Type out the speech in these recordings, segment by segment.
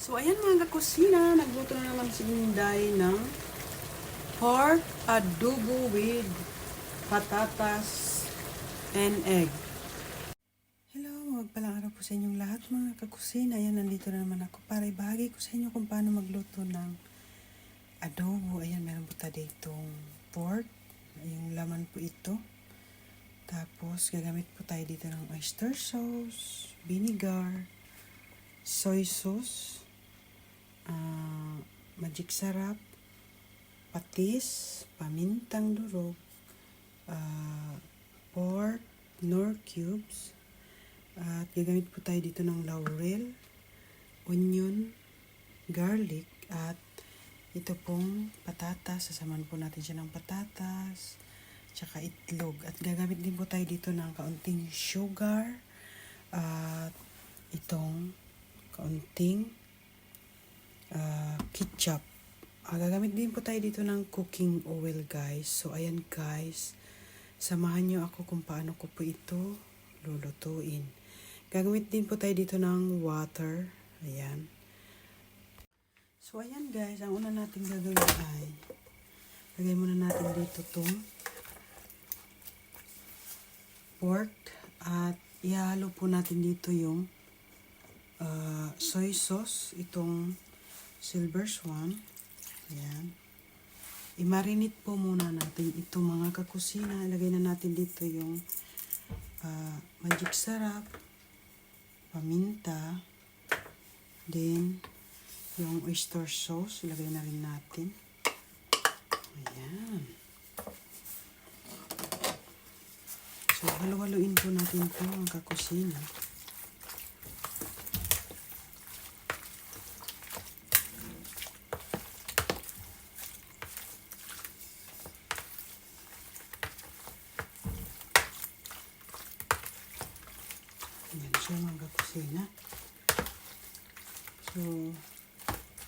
So, ayan mga kakusina, nagluto na naman si Inday ng pork adobo with patatas and egg. Hello, magpalang araw po sa inyong lahat mga kakusina. Ayan, nandito na naman ako para ibahagi ko sa inyo kung paano magluto ng adobo. Ayan, meron po tayo ditong pork. Yung laman po ito. Tapos, gagamit po tayo dito ng oyster sauce, vinegar, soy sauce, magic sarap, patis, pamintang durog, pork, nor cubes, at gagamit po tayo dito ng laurel, onion, garlic, at ito pong patatas. Sasamahan po natin siya ng patatas, tsaka itlog. At gagamit din po tayo dito ng kaunting sugar, at itong kaunting ketchup. Gagamit din po tayo dito ng cooking oil, guys. So, ayan guys. Samahan nyo ako kung paano ko po ito lulutuin. Gagamit din po tayo dito ng water. Ayan. So, ayan guys. Ang una natin gagawin ay lagay muna natin dito itong pork. At ihalo po natin dito yung soy sauce. Itong Silver Swan. Ayan. I-marinate po muna natin ito mga kakusina. Ilagay na natin dito yung magic sarap, paminta, then yung oyster sauce. Ilagay na rin natin. Ayan. So, halo-haloin po natin ito mga kakusina. Ayan siya mga kusina. So,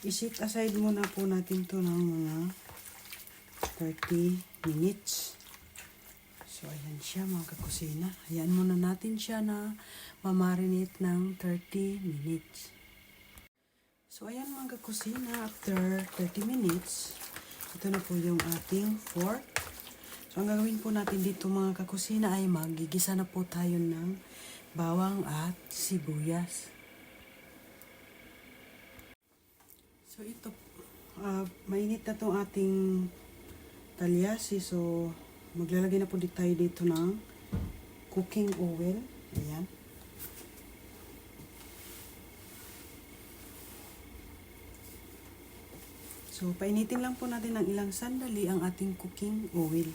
isit aside muna po natin to ng mga 30 minutes. So, ayan siya mga kusina. Ayan muna natin siya na mamarinate ng 30 minutes. So, ayan mga kusina. After 30 minutes, ito na po yung ating pork. So, ang gagawin po natin dito mga kakusina ay magigisa na po tayo ng bawang at sibuyas. So ito, mainit na itong ating talyasi. So maglalagay na po tayo dito ng cooking oil. Ayan. So painitin lang po natin ng ilang sandali ang ating cooking oil.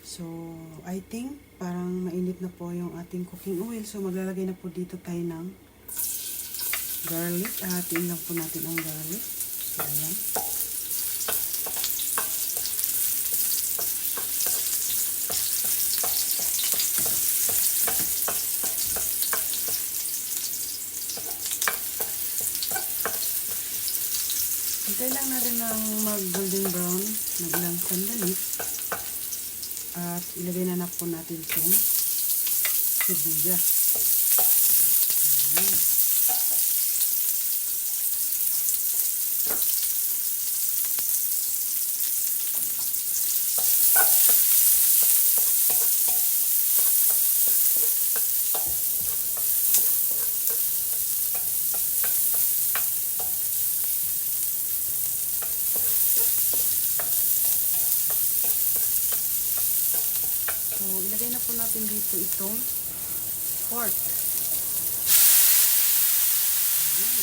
So, I think parang mainit na po yung ating cooking oil. So, maglalagay na po dito tayo ng garlic. Hatiin lang po natin ang garlic. So, ayan. Hintay lang natin ng mag-golden brown ng ilang sandali. At ilagay na po natin itong sibuyas. Ayan. So, ilagay na po natin dito itong pork. Ayan.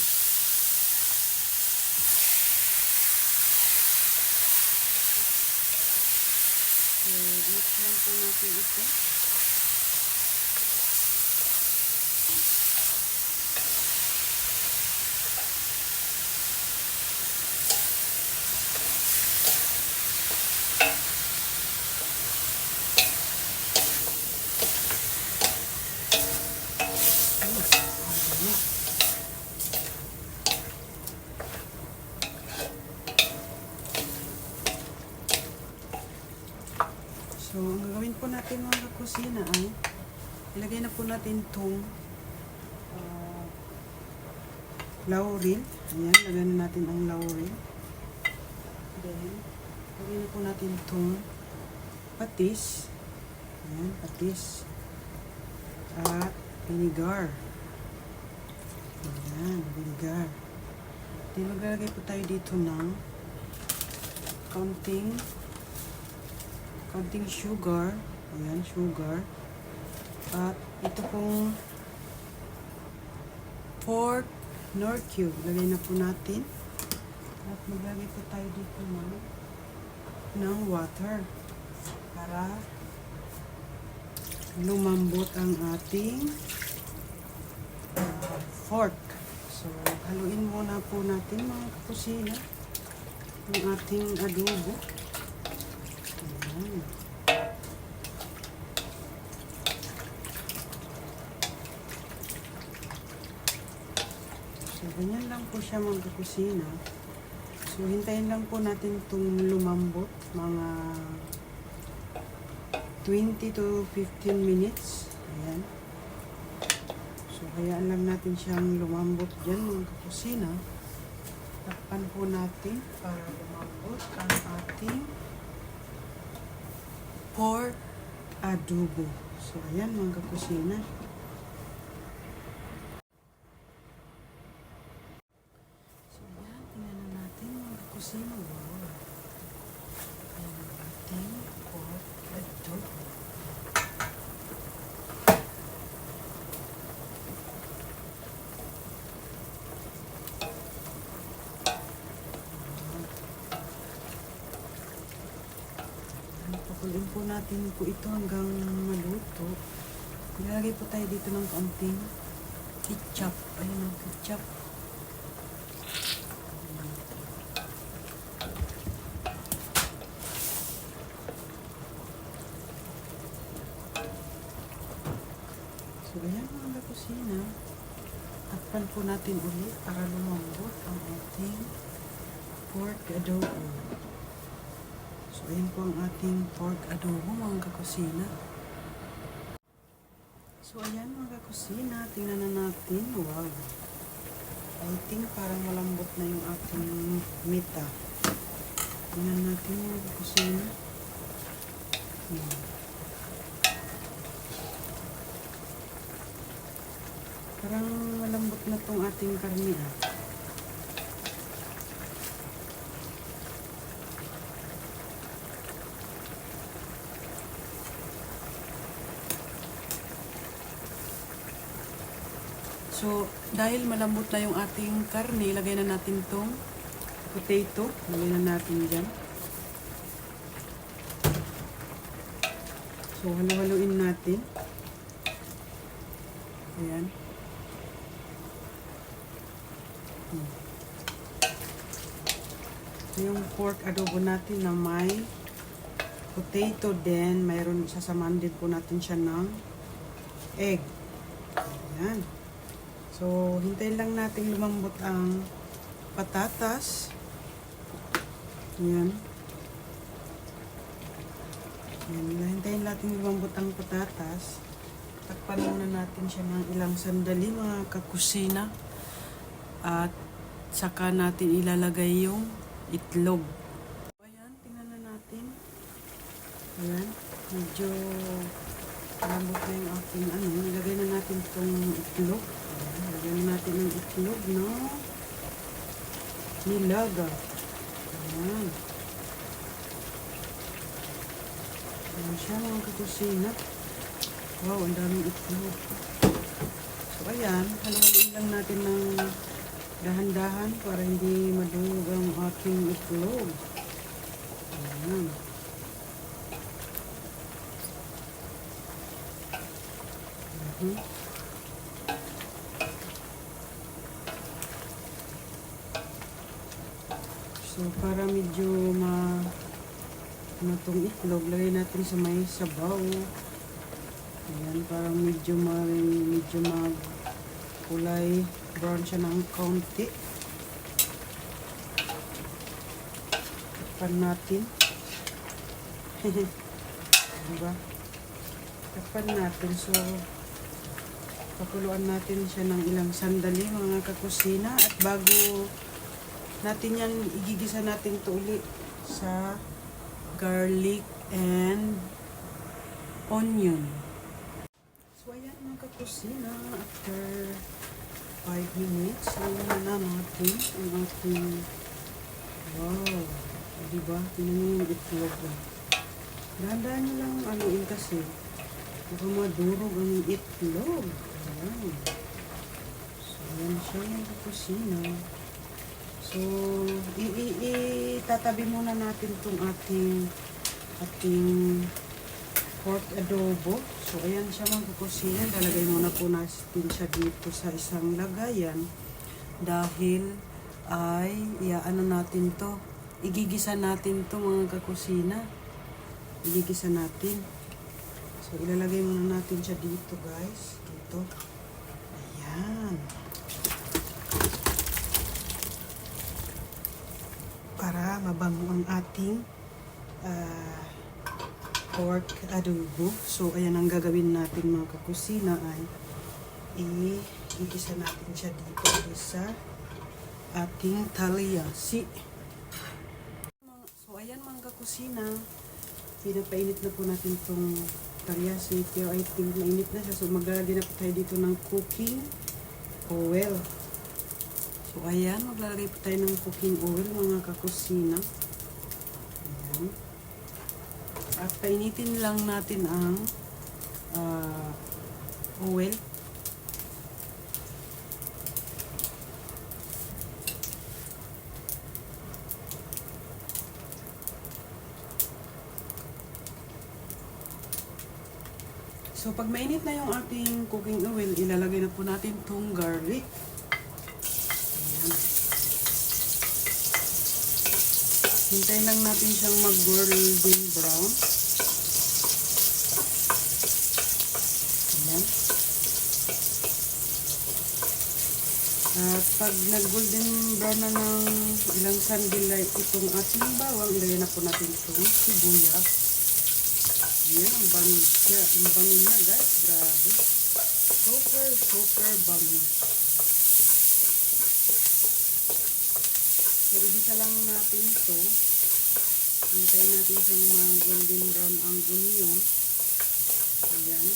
So, mix lang po natin ito. So, ang gagawin po natin mga kakusina ay ilagay na po natin itong laurel. Ayan, lagyan na natin ang laurel. Then, lagyan na po natin itong patis. Ayan, patis. At vinegar. Ayan, vinegar. Then, maglalagay po tayo dito ng kaunting sugar. Ayan, sugar. At ito pong pork nor cube. Lagay na po natin. At maglagay po tayo dito ng water para lumambot ang ating pork. So, haluin muna po natin mga kakusina ang ating adobo. Ayan. So, ganyan lang po siya mga kakusina. So, hintayin lang po natin itong lumambot. Mga 20 to 15 minutes. Ayan. So, hayaan lang natin siyang lumambot dyan mga kakusina. Takpan po natin para lumambot ang ating pork adobo. So, ayan mga kakusina. Kusina, wow. Ayan ang ating pork adobo. Pakuloyin po natin po ito hanggang maluto. Nilagay po tayo dito ng kaunting ketchup. Ayan ang ketchup. So, ayan mga kusina. Takpan po natin ulit para lumambot ang ating pork adobo. So, ayan po ang ating pork adobo mga kakusina. So, ayan mga kakusina. Tingnan na natin. Wow. I think parang malambot na yung ating mita. Tingnan natin mga kakusina. Parang malambot na tong ating karne. So, dahil malambot na yung ating karne, lagay na natin tong potato. Lagay na natin dyan. So, halo-haloin natin. Ayan. Yung pork adobo natin na may potato din, mayroon sasamahan din po natin siya ng egg. Ayan. So, hintayin lang natin lumambot ang patatas. Ayan. Ayan. Hintayin natin lumambot ang patatas. Takpan muna natin siya ng ilang sandali mga kakusina. At saka natin ilalagay yung itlog. Ayan, tingnan na natin. Ayan, medyo malambot na yung ating ilagay na natin itong itlog. Ayan, ilagay na natin ang itlog na nilaga. Ayan. Ayan siya mga kakusina. Wow, ang daming itlog. So ayan, halo-haloin lang natin ng dahan-dahan para hindi madungog ang ating itlog. Ayan. So, para medyo matong itlog, lagay natin sa may sabaw. Ayan, parang medyo kulay brown siya ng kaunti. Takpan natin. Diba? Takpan natin. So, Pakuluan natin siya ng ilang sandali mga kakusina. At bago natin yan, igigisa natin ito uli sa garlic and onion. So ayan mga kakusina, after 5 minutes, ayan na natin ang ating, wow, diba? Tingnan yung itlog. Dahan-dahan nyo lang anuin kasi baka madurog ang itlog. Ayan. So ayan siya yung kusina. So itatabi muna natin itong ating pork adobo. So ayan siya mga kusina. Lalagay muna po natin siya dito sa isang lagayan dahil ay iaano natin to, igigisa natin to mga kakusina. Igigisa natin. So, ilalagay muna natin siya dito, guys. Dito. Ayan. Para mabango ang ating pork adobo. So, ayan ang gagawin natin mga kakusina ay igigisa natin siya dito sa ating talyasi. So, ayan mga kakusina. Pinapainit na po natin itong talyasi. Pero I think mainit na siya. So maglalagay na po tayo dito ng cooking oil. So ayan, maglalagay po tayo ng cooking oil mga kakusina. Ayan. At painitin lang natin ang oil. So, pag mainit na yung ating cooking oil, ilalagay na po natin itong garlic. Ayan. Hintayin lang natin siyang mag-golden brown. Ayan. At pag nag-golden brown na ng ilang sandali itong ating bawang, ilagay na po natin itong sibuyas. Ayan, ang bango siya. Ang bango niya, guys. Grabe. Super, super bango. So, igisa lang natin ito. Hintayin natin siyang mag-golden brown ang onion. Ayan.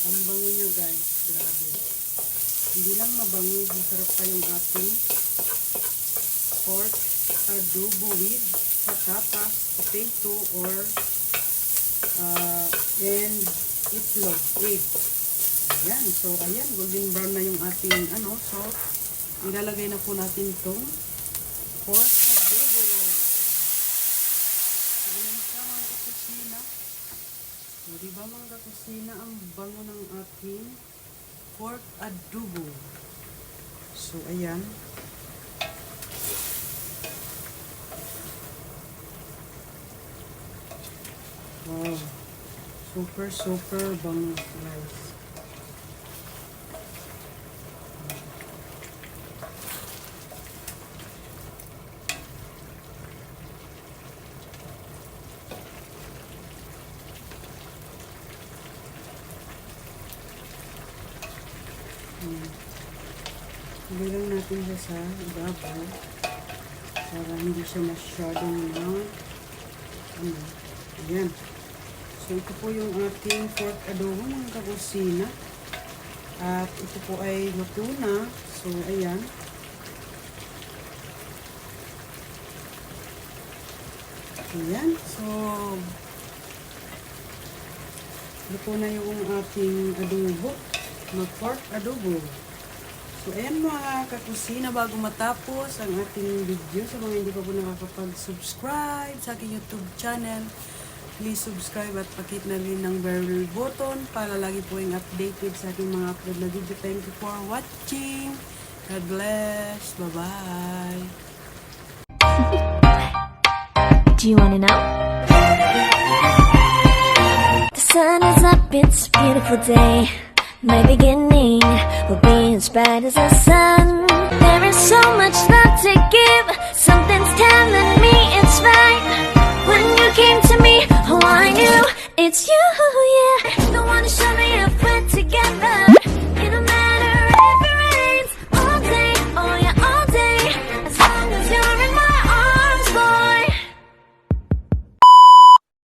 Ang bango niya, guys. Grabe. Hindi lang mabango. Masarap pa yung ating pork adobo with patatas, potato, or and itlog, egg. Ayan. So, ayan. Golden brown na yung ating ano. So, ilalagay na po natin itong pork adobo. So, ayan siya mga kakusina. So, diba mga kakusina, ang bango ng ating pork adobo. So, ayan. Wow. Super, super bango, guys. Ilagay lang natin siya sa ibabaw para hindi siya masyadong ayan. So, ito po yung ating pork adobo mga kakusina. At ito po ay luto na. So, ayan. Ayan. So, luto na yung ating adobo. Pork adobo. So, ayan mga kakusina, bago matapos ang ating video, sa mga hindi pa po nakakapag-subscribe sa aking YouTube channel, please subscribe at pakit na rin ng bell button para lagi po yung updated sa aking mga upload na video. Thank you for watching. God bless. Bye-bye. Do you want to know? The sun is up, it's a beautiful day. My beginning will be as bright as the sun. There is so much love to give. Something's telling me it's right. When you came to me, oh, I knew It's you, yeah. The one who showed